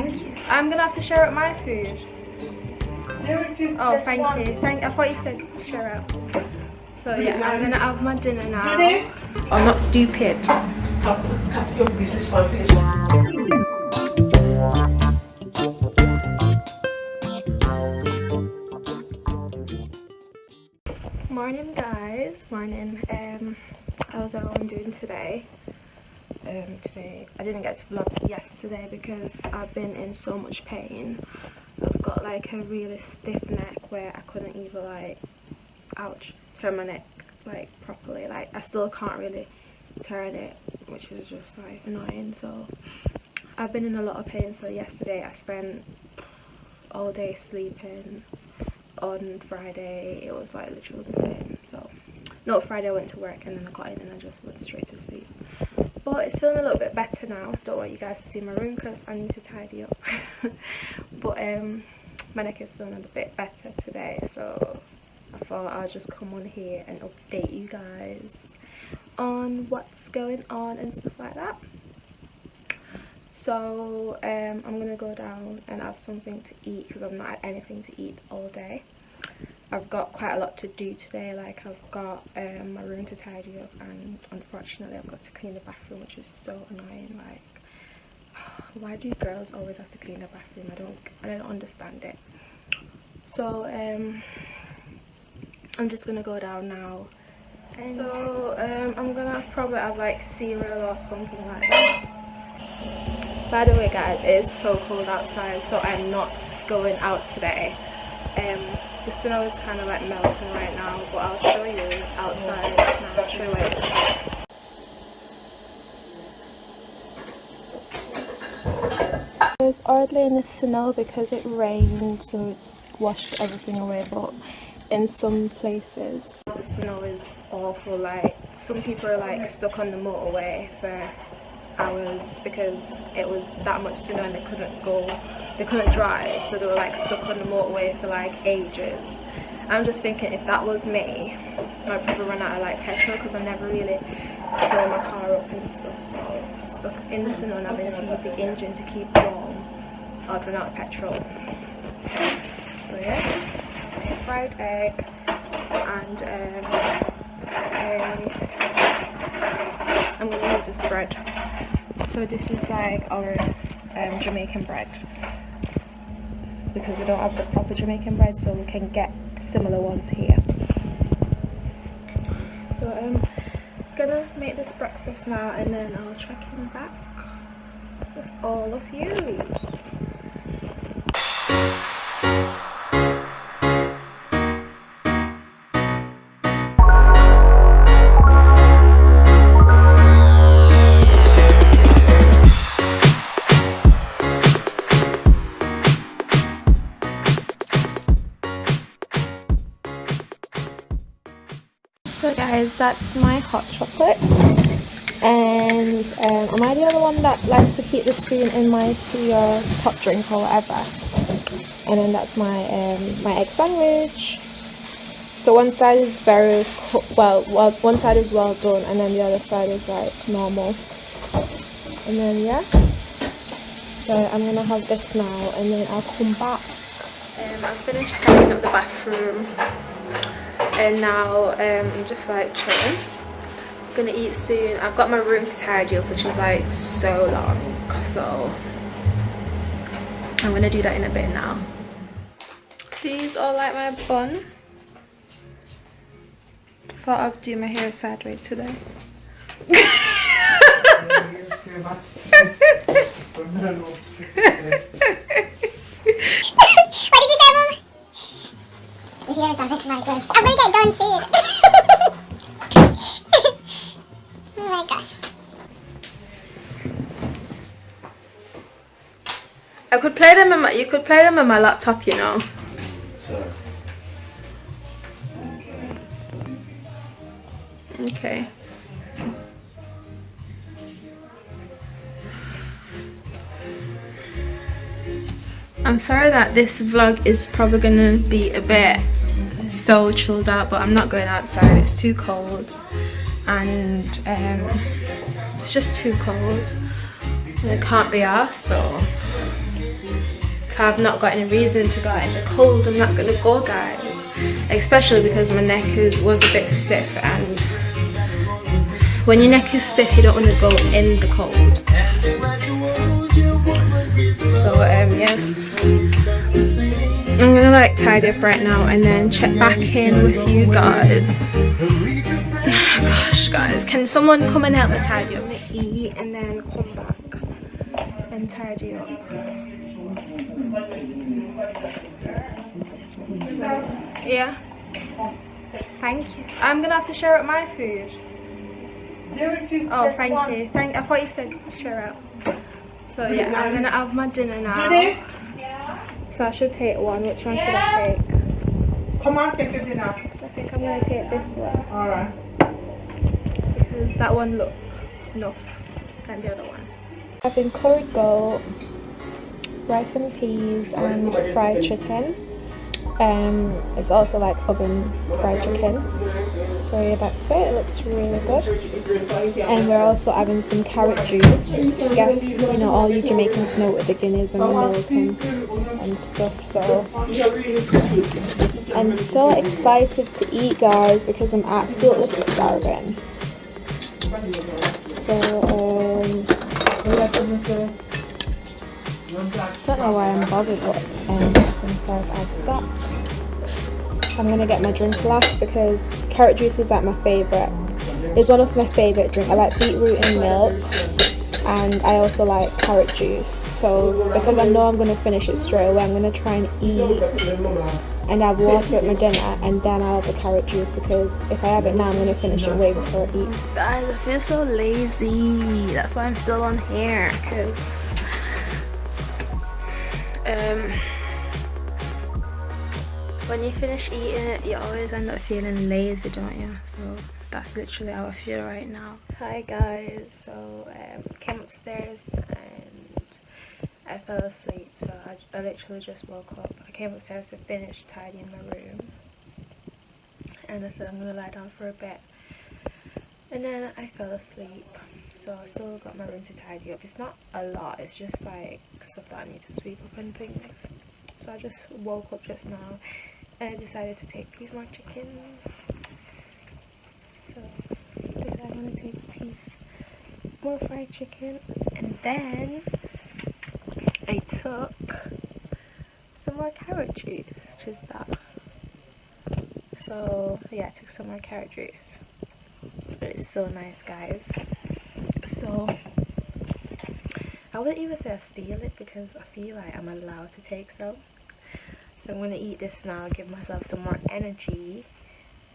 Thank you. I'm gonna have to share out my food. Oh, thank you. I thought you said to share out. So yeah, I'm gonna have my dinner now. I'm not stupid. Your business one finish. Morning guys, morning. How's everyone doing today? Today I didn't get to vlog yesterday because I've been in so much pain. I've got like a really stiff neck where I couldn't even like, ouch, turn my neck like properly. Like I still can't really turn it, which is just like annoying. So I've been in a lot of pain. So yesterday I spent all day sleeping. On Friday it was like literally the same. So no, Friday I went to work and then I got in and I just went straight to sleep. But it's feeling a little bit better now. Don't want you guys to see my room because I need to tidy up. But my neck is feeling a bit better today, so I thought I'll just come on here and update you guys on what's going on and stuff like that. So I'm gonna go down and have something to eat because I've not had anything to eat all day. I've got quite a lot to do today. Like I've got my room to tidy up, and unfortunately I've got to clean the bathroom, which is so annoying. Like why do girls always have to clean the bathroom? I don't understand it. So I'm just gonna go down now. And so I'm gonna probably have like cereal or something like that. By the way guys, it is so cold outside, so I'm not going out today. The snow is kind of like melting right now, but I'll show you outside now. I'll show you where it is. It's hardly in the snow because it rained, so it's washed everything away, but in some places the snow is awful. Like some people are like stuck on the motorway for hours because it was that much snow and they couldn't drive, so they were like stuck on the motorway for like ages. I'm just thinking if that was me, I'd probably run out of like petrol because I never really fill my car up and stuff, so stuck in the snow and having to use the engine to keep warm, I'd run out of petrol. So yeah, fried egg and I'm gonna use this bread. So this is like our Jamaican bread, because we don't have the proper Jamaican bread, so we can get similar ones here. So I'm gonna make this breakfast now and then I'll check in back with all of you. So guys, that's my hot chocolate, and am I the only one that likes to keep the spoon in my tea or hot drink or whatever? And then that's my my egg sandwich. So one side is very one side is well done, and then the other side is like normal. And then yeah, so I'm gonna have this now, and then I'll come back. I've finished tidying up the bathroom. And now I'm just like chilling. I'm gonna eat soon. I've got my room to tidy up, which is like so long, so I'm gonna do that in a bit now. These are like my bun. Thought I'd do my hair sideways today. Here is a my gosh. I'm gonna get done soon. Oh my gosh. I could play them on you could play them on my laptop, you know. Sorry. Okay. I'm sorry that this vlog is probably gonna be a bit so chilled out, but I'm not going outside. It's too cold, and it's just too cold. And it can't be arsed, so I've not got any reason to go out in the cold. I'm not gonna go, guys, especially because my neck was a bit stiff, and when your neck is stiff you don't want to go in the cold. So yeah, I'm gonna like tidy up right now and then check back in with you guys. Gosh, guys, can someone come and help me tidy up? I'm gonna eat and then come back and tidy up. Yeah, thank you. I'm gonna have to share out my food. Oh, thank you. I thought you said share out. So yeah, I'm gonna have my dinner now. So I should take one. Which one should I take? Come on, take your dinner. I think I'm gonna take this one. Alright. Because that one looked enough than the other one. Having curried goat, rice and peas, and fried chicken. It's also like oven fried chicken. So yeah, that's it. It looks really good. And we're also having some carrot juice. Yes, you know, all you Jamaicans know what the Guinness and the milk and stuff. So I'm so excited to eat, guys, because I'm absolutely starving. So don't know why I'm bothered what I've got. I'm gonna get my drink last because carrot juice is like my favourite. It's one of my favourite drinks. I like beetroot and milk, and I also like carrot juice. So because I know I'm gonna finish it straight away, I'm gonna try and eat and have water at my dinner, and then I'll have the carrot juice, because if I have it now I'm gonna finish it way before I eat. Guys, I feel so lazy. That's why I'm still on here, because when you finish eating it, you always end up feeling lazy, don't you? So that's literally how I feel right now. Hi guys, so came upstairs and I fell asleep, so I literally just woke up. I came upstairs to finish tidying my room, and I said I'm gonna lie down for a bit, and then I fell asleep. So I still got my room to tidy up. It's not a lot, it's just like stuff that I need to sweep up and things. So I just woke up just now and I decided to take a piece more chicken. So I decided I want to take a piece more fried chicken, and then I took some more carrot juice, which is that. So yeah, I took some more carrot juice. It's so nice, guys. So I wouldn't even say I steal it, because I feel like I'm allowed to take some. So I'm going to eat this now, give myself some more energy,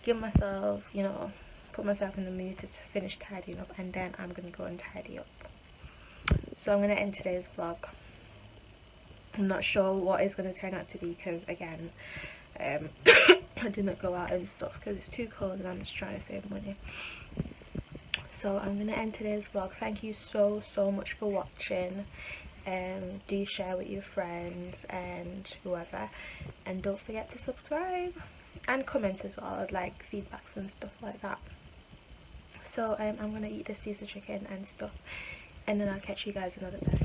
give myself, you know, put myself in the mood to finish tidying up, and then I'm going to go and tidy up. So I'm going to end today's vlog. I'm not sure what it's going to turn out to be, because again, I didn't go out and stuff because it's too cold and I'm just trying to save money. So I'm going to end today's vlog. Thank you so much for watching. Do share with your friends and whoever, and don't forget to subscribe and comment as well. I'd like feedbacks and stuff like that. So I'm going to eat this piece of chicken and stuff, and then I'll catch you guys another day.